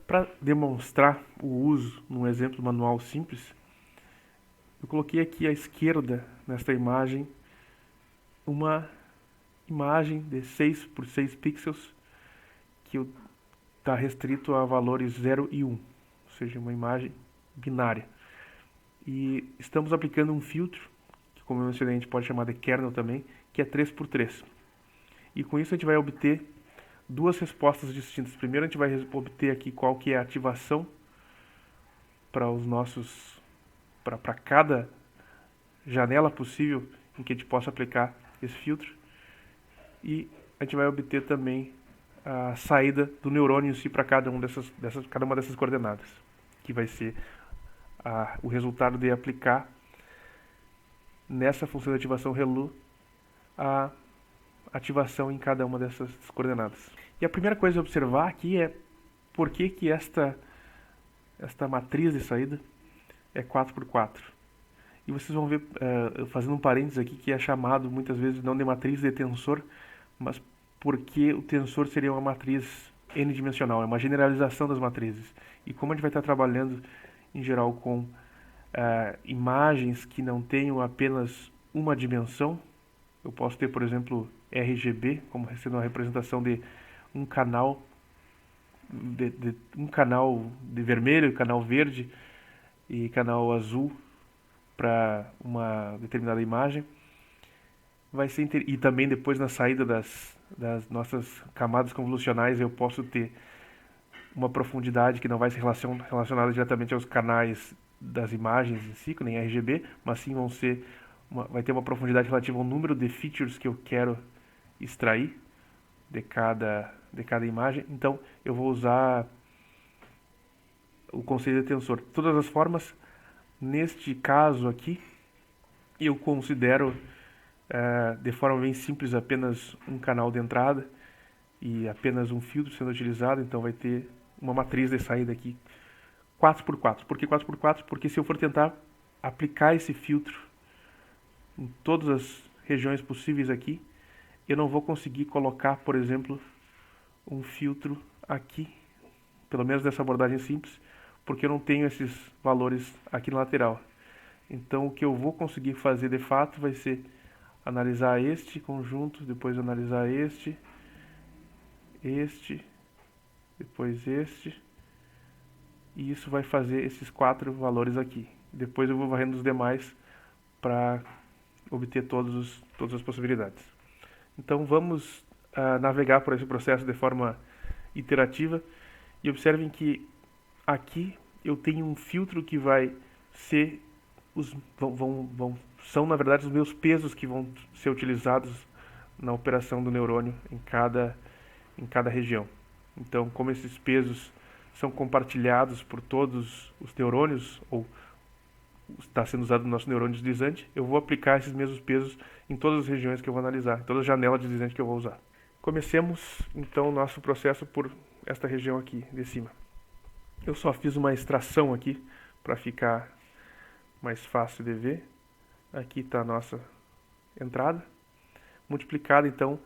Para demonstrar o uso num exemplo manual simples, eu coloquei aqui à esquerda, nesta imagem, uma imagem de 6 por 6 pixels que está restrito a valores 0 e 1, ou seja, uma imagem binária. E estamos aplicando um filtro, que como eu mencionei a gente pode chamar de kernel também, que é 3 por 3. E com isso a gente vai obter duas respostas distintas. Primeiro a gente vai obter aqui qual que é a ativação para os nossos, para cada janela possível em que a gente possa aplicar esse filtro. E a gente vai obter também a saída do neurônio em si para cada uma dessas coordenadas, que vai ser o resultado de aplicar nessa função de ativação ReLU a ativação em cada uma dessas coordenadas. E a primeira coisa a observar aqui é por que esta matriz de saída é 4x4. E vocês vão ver, fazendo um parênteses aqui, que é chamado muitas vezes não de matriz de tensor, mas porque o tensor seria uma matriz n-dimensional, é uma generalização das matrizes. E como a gente vai estar trabalhando em geral com imagens que não tenham apenas uma dimensão, eu posso ter, por exemplo, RGB, como sendo uma representação de um canal de vermelho, canal verde e canal azul para uma determinada imagem. E também depois na saída das nossas camadas convolucionais eu posso ter uma profundidade que não vai ser relacionada diretamente aos canais das imagens em si, nem RGB, mas sim vai ter uma profundidade relativa ao número de features que eu quero extrair de cada imagem. Então eu vou usar o conceito de tensor. De todas as formas, neste caso aqui, eu considero de forma bem simples apenas um canal de entrada e apenas um filtro sendo utilizado, então vai ter uma matriz de saída aqui 4x4. Por que 4x4? Porque se eu for tentar aplicar esse filtro em todas as regiões possíveis aqui, eu não vou conseguir colocar, por exemplo, um filtro aqui, pelo menos dessa abordagem simples, porque eu não tenho esses valores aqui na lateral. Então o que eu vou conseguir fazer de fato vai ser analisar este conjunto, depois analisar este, depois este, e isso vai fazer esses 4 valores aqui. Depois eu vou varrendo os demais para obter todas as possibilidades. Então vamos navegar por esse processo de forma iterativa e observem que aqui eu tenho um filtro que vai ser são na verdade os meus pesos que vão ser utilizados na operação do neurônio em cada região. Então, como esses pesos são compartilhados por todos os neurônios, ou está sendo usado no nosso neurônio deslizante, eu vou aplicar esses mesmos pesos em todas as regiões que eu vou analisar, em todas as janelas de deslizante que eu vou usar. Comecemos, então, o nosso processo por esta região aqui, de cima. Eu só fiz uma extração aqui, para ficar mais fácil de ver. Aqui está a nossa entrada, multiplicada, então,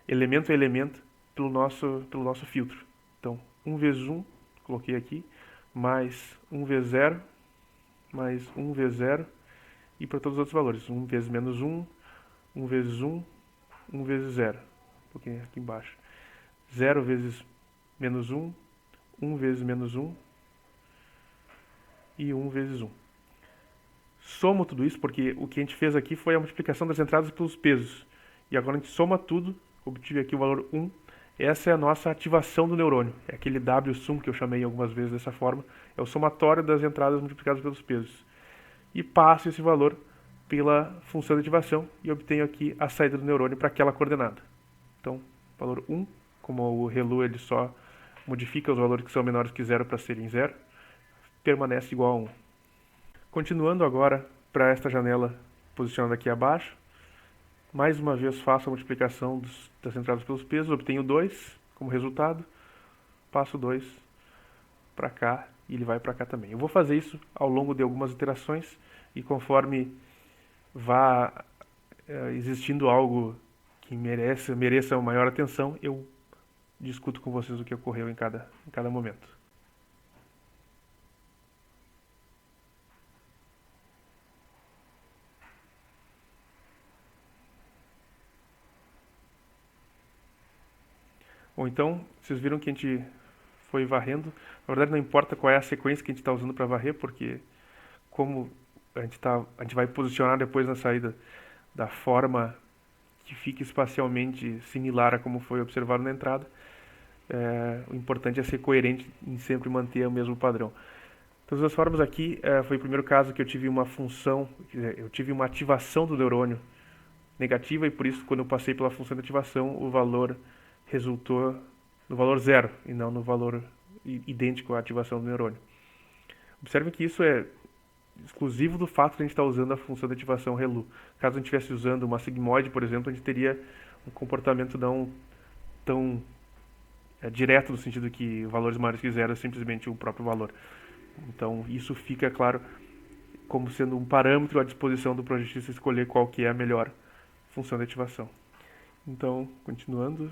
elemento a elemento, pelo nosso filtro. Então, 1 vezes 1, coloquei aqui, mais 1 vezes 0, mais 1 vezes 0, e para todos os outros valores. 1 vezes menos 1, 1 vezes 1, 1 vezes 0. Um pouquinho aqui embaixo. 0 vezes menos 1, 1 vezes menos 1, e 1 vezes 1. Somo tudo isso, porque o que a gente fez aqui foi a multiplicação das entradas pelos pesos. E agora a gente soma tudo, obtive aqui o valor 1. Essa é a nossa ativação do neurônio. É aquele W-sum que eu chamei algumas vezes dessa forma. É o somatório das entradas multiplicadas pelos pesos. E passo esse valor pela função de ativação e obtenho aqui a saída do neurônio para aquela coordenada. Então, valor 1, como o ReLU ele só modifica os valores que são menores que 0 para serem 0, permanece igual a 1. Continuando agora para esta janela posicionada aqui abaixo, mais uma vez faço a multiplicação das entradas pelos pesos, obtenho 2 como resultado, passo 2 para cá e ele vai para cá também. Eu vou fazer isso ao longo de algumas iterações e conforme vá existindo algo que mereça maior atenção, eu discuto com vocês o que ocorreu em cada momento. Bom, então, vocês viram que a gente foi varrendo. Na verdade, não importa qual é a sequência que a gente está usando para varrer, porque como a gente vai posicionar depois na saída da forma que fique espacialmente similar a como foi observado na entrada, o importante é ser coerente em sempre manter o mesmo padrão. Então, as duas formas aqui, foi o primeiro caso que eu tive uma função, eu tive uma ativação do neurônio negativa e por isso, quando eu passei pela função de ativação, o valor resultou no valor zero e não no valor idêntico à ativação do neurônio. Observem que isso é exclusivo do fato de a gente estar usando a função de ativação ReLU. Caso a gente estivesse usando uma sigmoide, por exemplo, a gente teria um comportamento não tão direto, no sentido que valores maiores que zero é simplesmente o próprio valor. Então, isso fica, claro, como sendo um parâmetro à disposição do projetista escolher qual que é a melhor função de ativação. Então, continuando.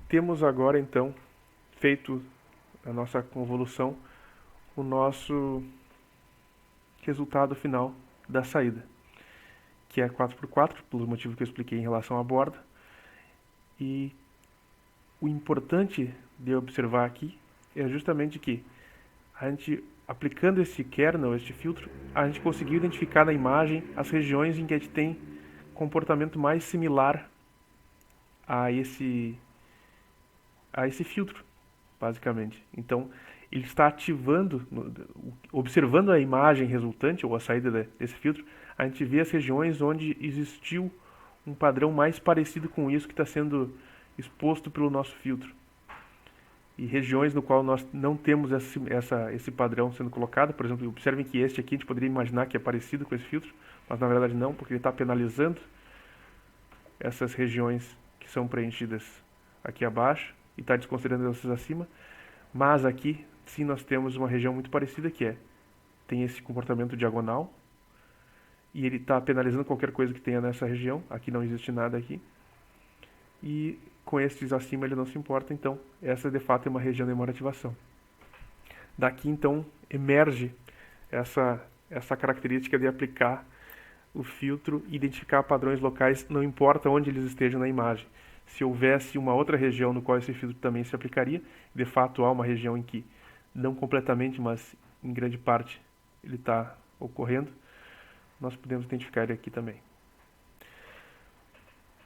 Temos agora, então, feito a nossa convolução, o nosso resultado final da saída, que é 4x4, pelo motivo que eu expliquei em relação à borda. E o importante de observar aqui é justamente que a gente, aplicando esse kernel, este filtro, a gente conseguiu identificar na imagem as regiões em que a gente tem comportamento mais similar a esse filtro, basicamente. Então, ele está ativando, observando a imagem resultante, ou a saída desse filtro, a gente vê as regiões onde existiu um padrão mais parecido com isso que está sendo exposto pelo nosso filtro. E regiões no qual nós não temos esse padrão sendo colocado, por exemplo, observem que este aqui a gente poderia imaginar que é parecido com esse filtro, mas na verdade não, porque ele está penalizando essas regiões que são preenchidas aqui abaixo e está desconsiderando essas acima. Mas aqui, sim, nós temos uma região muito parecida que tem esse comportamento diagonal e ele está penalizando qualquer coisa que tenha nessa região. Aqui não existe nada aqui. E com estes acima ele não se importa, então essa de fato é uma região de maior ativação. Daqui então emerge essa característica de aplicar o filtro e identificar padrões locais, não importa onde eles estejam na imagem. Se houvesse uma outra região no qual esse filtro também se aplicaria, de fato há uma região em que, não completamente, mas em grande parte, ele está ocorrendo, nós podemos identificar ele aqui também.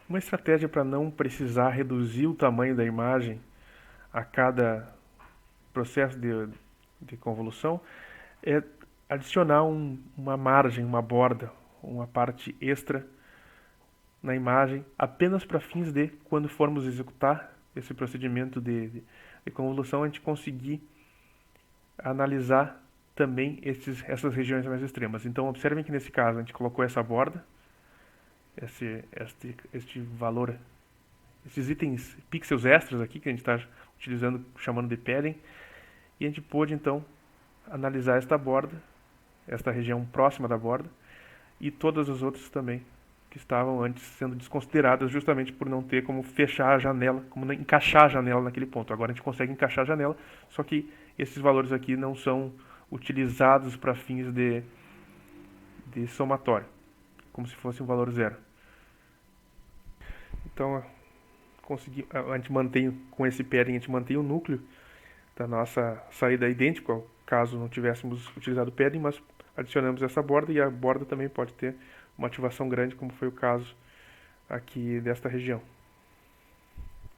Uma estratégia para não precisar reduzir o tamanho da imagem a cada processo de convolução é adicionar uma margem, uma borda, uma parte extra na imagem, apenas para fins de, quando formos executar esse procedimento de convolução, a gente conseguir analisar também essas regiões mais extremas. Então, observem que nesse caso a gente colocou essa borda, este valor, esses itens, pixels extras aqui que a gente está utilizando, chamando de padding, e a gente pôde então analisar esta borda, esta região próxima da borda, e todas as outras também, que estavam antes sendo desconsideradas justamente por não ter como fechar a janela, como encaixar a janela naquele ponto. Agora a gente consegue encaixar a janela, só que esses valores aqui não são utilizados para fins de somatório, como se fosse um valor zero. Então, a gente mantém, com esse padding, a gente mantém o núcleo da nossa saída idêntico, ao caso não tivéssemos utilizado o padding, mas adicionamos essa borda e a borda também pode ter uma ativação grande, como foi o caso aqui desta região.